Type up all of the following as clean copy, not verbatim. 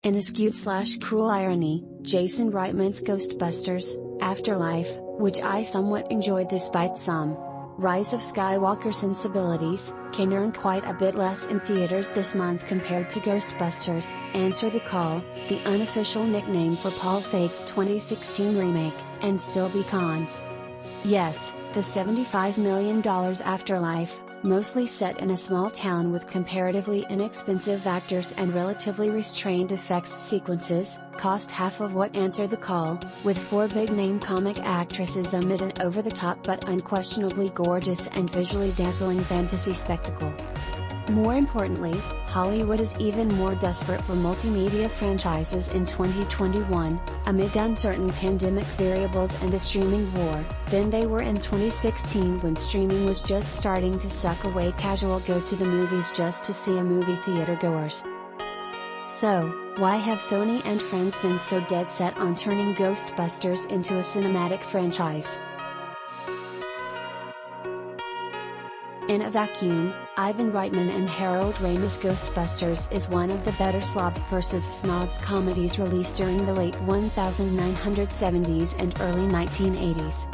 In a skewed/cruel irony, Jason Reitman's Ghostbusters, Afterlife, which I somewhat enjoyed despite some Rise of Skywalker sensibilities, can earn quite a bit less in theaters this month compared to Ghostbusters, Answer the Call, the unofficial nickname for Paul Feig's 2016 remake, and still be cons. Yes, the $75 million Afterlife, mostly set in a small town with comparatively inexpensive actors and relatively restrained effects sequences, cost half of what Answer the Call, with 4 big-name comic actresses amid an over-the-top but unquestionably gorgeous and visually dazzling fantasy spectacle. More importantly, Hollywood is even more desperate for multimedia franchises in 2021, amid uncertain pandemic variables and a streaming war, than they were in 2016 when streaming was just starting to suck away casual go-to-the-movies just to see a movie theatergoers. So, why have Sony and friends been so dead set on turning Ghostbusters into a cinematic franchise? In a vacuum, Ivan Reitman and Harold Ramis' Ghostbusters is one of the better slobs vs. snobs comedies released during the late 1970s and early 1980s.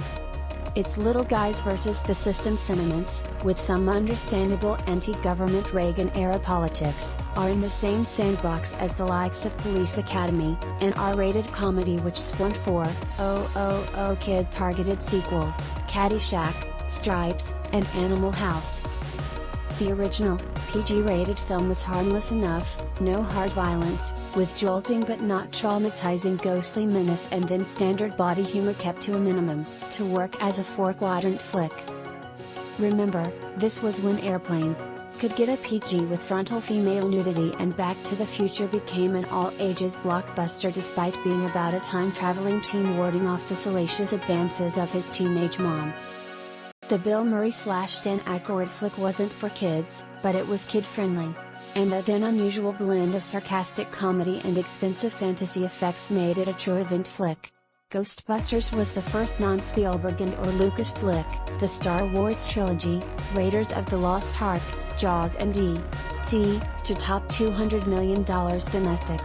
It's little guys versus the system sentiments, with some understandable anti-government Reagan-era politics, are in the same sandbox as the likes of Police Academy, an R-rated comedy which spawned 4 kid-targeted sequels, Caddyshack, Stripes, and Animal House. The original, PG-rated film was harmless enough, no hard violence, with jolting but not traumatizing ghostly menace and then standard body humor kept to a minimum, to work as a four-quadrant flick. Remember, this was when Airplane could get a PG with frontal female nudity and Back to the Future became an all-ages blockbuster despite being about a time-traveling teen warding off the salacious advances of his teenage mom. The Bill Murray/Dan Aykroyd flick wasn't for kids, but it was kid-friendly. And the then unusual blend of sarcastic comedy and expensive fantasy effects made it a true event flick. Ghostbusters was the first non-Spielberg and/or Lucas flick, the Star Wars trilogy, Raiders of the Lost Ark, Jaws and E.T., to top $200 million domestic.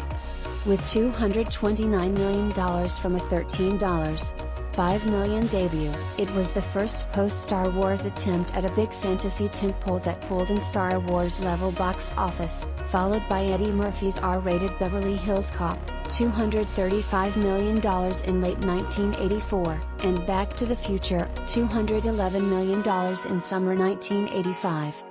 With $229 million from a $13.5 million debut, it was the first post-Star Wars attempt at a big fantasy tentpole that pulled in Star Wars-level box office, followed by Eddie Murphy's R-rated Beverly Hills Cop, $235 million in late 1984, and Back to the Future, $211 million in summer 1985.